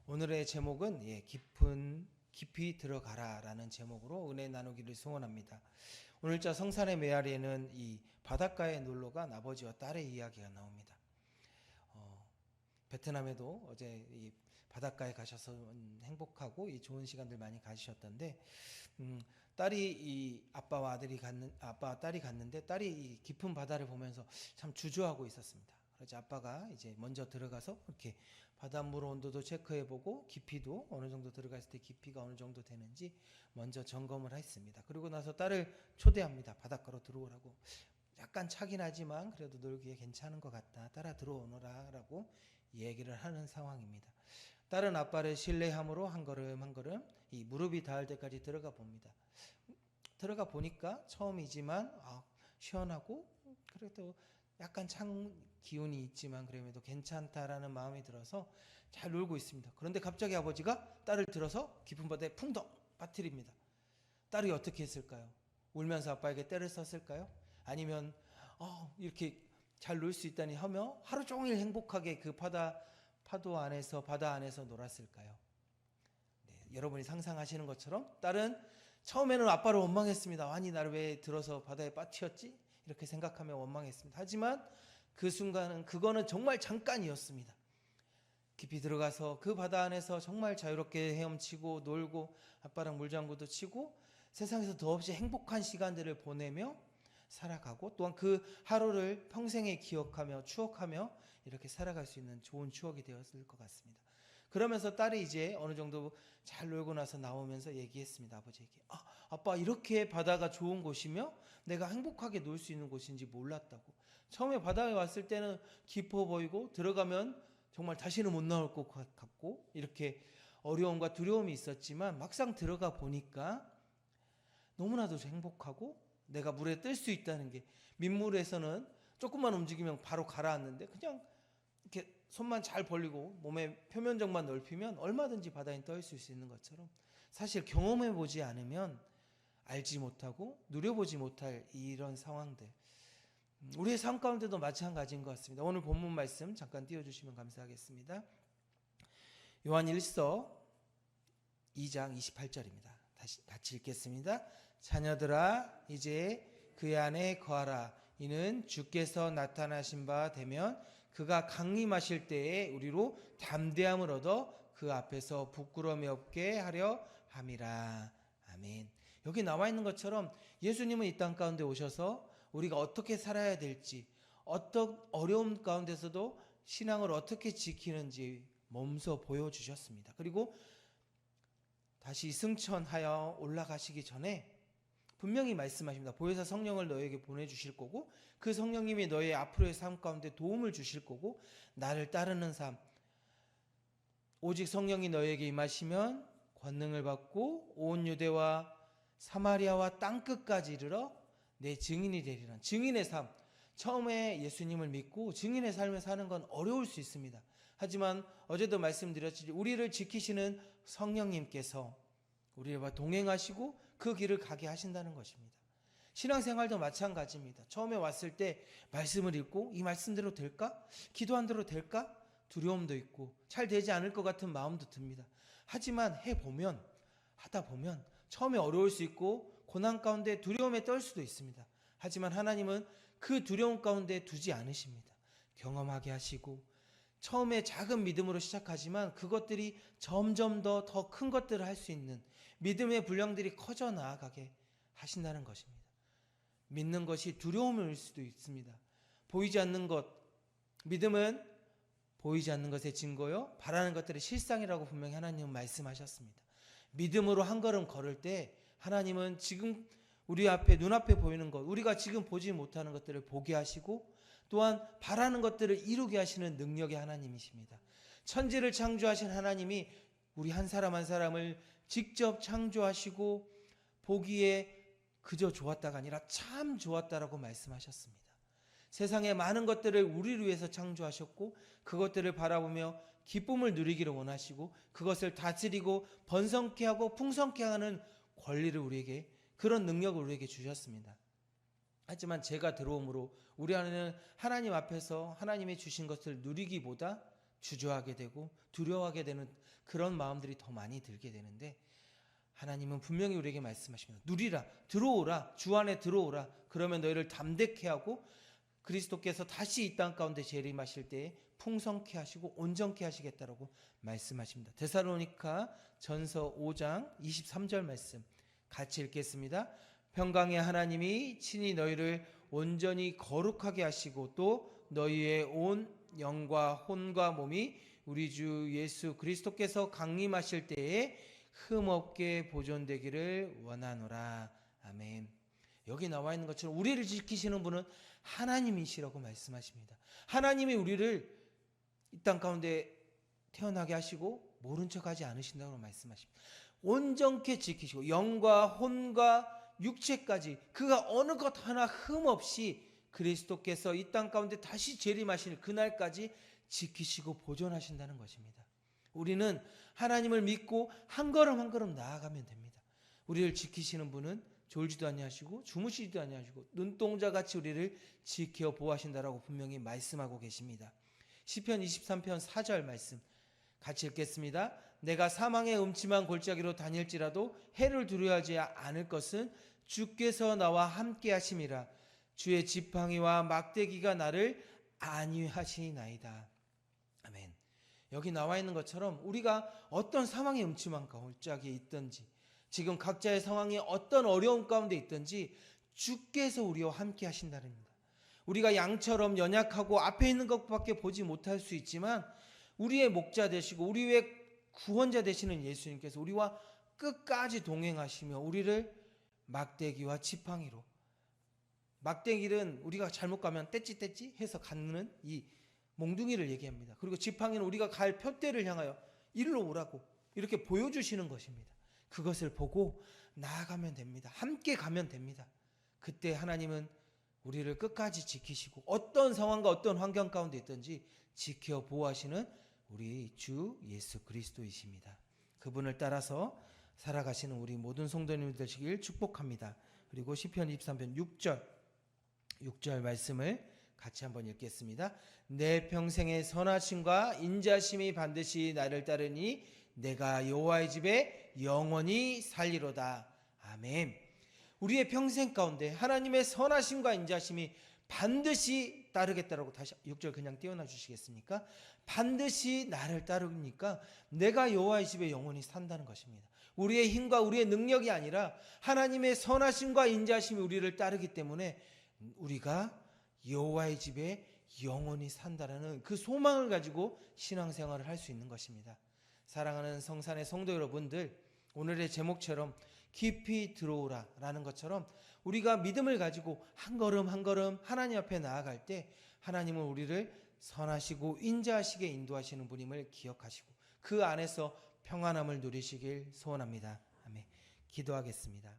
오늘의 제목은 깊이 들어가라라는 제목으로 은혜 나누기를 소원합니다. 오늘자 성산의 메아리에는 이 바닷가에 놀러간 아버지와 딸의 이야기가 나옵니다. 베트남에도 어제 이 바닷가에 가셔서 행복하고 이 좋은 시간들 많이 가지셨던데, 딸이 이 아빠와 딸이 갔는데 딸이 이 깊은 바다를 보면서 참 주저하고 있었습니다. 그래서 아빠가 이제 먼저 들어가서 이렇게 바닷물 온도도 체크해보고 깊이도 어느 정도 들어갔을 때 깊이가 어느 정도 되는지 먼저 점검을 했습니다. 그리고 나서 딸을 초대합니다. 바닷가로 들어오라고. 약간 차긴 하지만 그래도 놀기에 괜찮은 것 같다. 따라 들어오너라 라고 얘기를 하는 상황입니다. 딸은 아빠를 신뢰함으로 한 걸음 한 걸음 이 무릎이 닿을 때까지 들어가 봅니다. 들어가 보니까 처음이지만 시원하고 그래도 약간 찬 기운이 있지만 그럼에도 괜찮다라는 마음이 들어서 잘 놀고 있습니다. 그런데 갑자기 아버지가 딸을 들어서 깊은 바다에 풍덩 빠뜨립니다. 딸이 어떻게 했을까요? 울면서 아빠에게 때를 썼을까요? 아니면 이렇게 잘 놀 수 있다니 하며 하루 종일 행복하게 그 바다 안에서 놀았을까요? 네, 여러분이 상상하시는 것처럼 딸은 처음에는 아빠를 원망했습니다. 아니 나를 왜 들어서 바다에 빠뜨렸지? 이렇게 생각하며 원망했습니다. 하지만 그 순간은 그거는 정말 잠깐이었습니다. 깊이 들어가서 그 바다 안에서 정말 자유롭게 헤엄치고 놀고 아빠랑 물장구도 치고 세상에서 더없이 행복한 시간들을 보내며 살아가고 또한 그 하루를 평생에 기억하며 추억하며 이렇게 살아갈 수 있는 좋은 추억이 되었을 것 같습니다. 그러면서 딸이 이제 어느 정도 잘 놀고 나서 나오면서 얘기했습니다. 아버지에게. 아빠 이렇게 바다가 좋은 곳이며 내가 행복하게 놀 수 있는 곳인지 몰랐다고. 처음에 바다에 왔을 때는 깊어 보이고 들어가면 정말 다시는 못 나올 것 같고 이렇게 어려움과 두려움이 있었지만 막상 들어가 보니까 너무나도 행복하고 내가 물에 뜰 수 있다는 게 민물에서는 조금만 움직이면 바로 가라앉는데 그냥 이렇게 손만 잘 벌리고 몸의 표면적만 넓히면 얼마든지 바다에 떠 있을 수 있는 것처럼 사실 경험해 보지 않으면 알지 못하고 누려보지 못할 이런 상황들 우리의 삶 가운데도 마찬가지인 것 같습니다. 오늘 본문 말씀 잠깐 띄워주시면 감사하겠습니다. 요한 1서 2장 28절입니다. 다시 같이 읽겠습니다. 자녀들아 이제 그의 안에 거하라. 이는 주께서 나타나신 바 되면 그가 강림하실 때에 우리로 담대함을 얻어 그 앞에서 부끄러움이 없게 하려 함이라. 아멘. 여기 나와 있는 것처럼 예수님은 이 땅 가운데 오셔서 우리가 어떻게 살아야 될지 어떤 어려움 가운데서도 신앙을 어떻게 지키는지 몸소 보여주셨습니다. 그리고 다시 승천하여 올라가시기 전에 분명히 말씀하십니다. 보혜사 성령을 너에게 보내주실 거고 그 성령님이 너의 앞으로의 삶 가운데 도움을 주실 거고 나를 따르는 삶 오직 성령이 너에게 임하시면 권능을 받고 온 유대와 사마리아와 땅끝까지 이르러 내 증인이 되리라. 증인의 삶 처음에 예수님을 믿고 증인의 삶을 사는 건 어려울 수 있습니다. 하지만 어제도 말씀드렸듯이 우리를 지키시는 성령님께서 우리와 동행하시고 그 길을 가게 하신다는 것입니다. 신앙생활도 마찬가지입니다. 처음에 왔을 때 말씀을 읽고 이 말씀대로 될까? 기도한 대로 될까? 두려움도 있고 잘 되지 않을 것 같은 마음도 듭니다. 하지만 하다 보면 처음에 어려울 수 있고 고난 가운데 두려움에 떨 수도 있습니다. 하지만 하나님은 그 두려움 가운데 두지 않으십니다. 경험하게 하시고 처음에 작은 믿음으로 시작하지만 그것들이 점점 더 큰 것들을 할 수 있는 믿음의 분량들이 커져 나아가게 하신다는 것입니다. 믿는 것이 두려움일 수도 있습니다. 보이지 않는 것, 믿음은 보이지 않는 것의 증거요 바라는 것들의 실상이라고 분명히 하나님은 말씀하셨습니다. 믿음으로 한 걸음 걸을 때 하나님은 지금 우리 앞에 눈앞에 보이는 것 우리가 지금 보지 못하는 것들을 보게 하시고 또한 바라는 것들을 이루게 하시는 능력의 하나님이십니다. 천지를 창조하신 하나님이 우리 한 사람 한 사람을 직접 창조하시고 보기에 그저 좋았다가 아니라 참 좋았다라고 말씀하셨습니다. 세상의 많은 것들을 우리를 위해서 창조하셨고 그것들을 바라보며 기쁨을 누리기를 원하시고 그것을 다스리고 번성케 하고 풍성케 하는 권리를 우리에게 그런 능력을 우리에게 주셨습니다. 하지만 죄가 들어옴으로 우리 안에는 하나님 앞에서 하나님이 주신 것을 누리기보다 주저하게 되고 두려워하게 되는 그런 마음들이 더 많이 들게 되는데, 하나님은 분명히 우리에게 말씀하십니다. 누리라, 들어오라, 주 안에 들어오라. 그러면 너희를 담대케 하고 그리스도께서 다시 이 땅 가운데 재림하실 때에 풍성케 하시고 온전케 하시겠다라고 말씀하십니다. 데살로니가 전서 5장 23절 말씀 같이 읽겠습니다. 평강의 하나님이 친히 너희를 온전히 거룩하게 하시고 또 너희의 온 영과 혼과 몸이 우리 주 예수 그리스도께서 강림하실 때에 흠없게 보존되기를 원하노라. 아멘. 여기 나와 있는 것처럼 우리를 지키시는 분은 하나님이시라고 말씀하십니다. 하나님이 우리를 이 땅 가운데 태어나게 하시고 모른 척하지 않으신다고 말씀하십니다. 온전케 지키시고 영과 혼과 육체까지 그가 어느 것 하나 흠없이 그리스도께서 이 땅 가운데 다시 재림하실 그날까지 지키시고 보존하신다는 것입니다. 우리는 하나님을 믿고 한 걸음 한 걸음 나아가면 됩니다. 우리를 지키시는 분은 졸지도 아니하시고 주무시지도 아니하시고 눈동자같이 우리를 지켜 보호하신다라고 분명히 말씀하고 계십니다. 시편 23편 4절 말씀 같이 읽겠습니다. 내가 사망의 음침한 골짜기로 다닐지라도 해를 두려워하지 않을 것은 주께서 나와 함께 하심이라. 주의 지팡이와 막대기가 나를 안위하시나이다. 아멘. 여기 나와 있는 것처럼 우리가 어떤 사망의 음침한 골짜기에 있든지 지금 각자의 상황이 어떤 어려움 가운데 있든지 주께서 우리와 함께 하신다는 겁니다. 우리가 양처럼 연약하고 앞에 있는 것밖에 보지 못할 수 있지만 우리의 목자 되시고 우리의 구원자 되시는 예수님께서 우리와 끝까지 동행하시며 우리를 막대기와 지팡이로, 막대기는 우리가 잘못 가면 떼찌떼찌 해서 갖는 이 몽둥이를 얘기합니다. 그리고 지팡이는 우리가 갈 표대를 향하여 일로 오라고 이렇게 보여주시는 것입니다. 그것을 보고 나아가면 됩니다. 함께 가면 됩니다. 그때 하나님은 우리를 끝까지 지키시고 어떤 상황과 어떤 환경 가운데 있든지 지켜 보호하시는 우리 주 예수 그리스도이십니다. 그분을 따라서 살아가시는 우리 모든 성도님들 되시길 축복합니다. 그리고 시편 23편 6절 말씀을 같이 한번 읽겠습니다. 내 평생의 선하심과 인자심이 반드시 나를 따르니 내가 여호와의 집에 영원히 살리로다. 아멘. 우리의 평생 가운데 하나님의 선하심과 인자심이 반드시 따르겠다라고 다시 6절 그냥 띄워놔 주시겠습니까? 반드시 나를 따르니까 내가 여호와의 집에 영원히 산다는 것입니다. 우리의 힘과 우리의 능력이 아니라 하나님의 선하심과 인자심이 우리를 따르기 때문에 우리가 여호와의 집에 영원히 산다라는 그 소망을 가지고 신앙생활을 할 수 있는 것입니다. 사랑하는 성산의 성도 여러분들, 오늘의 제목처럼 깊이 들어오라 라는 것처럼 우리가 믿음을 가지고 한 걸음 한 걸음 하나님 앞에 나아갈 때 하나님은 우리를 선하시고 인자하시게 인도하시는 분임을 기억하시고 그 안에서 평안함을 누리시길 소원합니다. 아멘. 기도하겠습니다.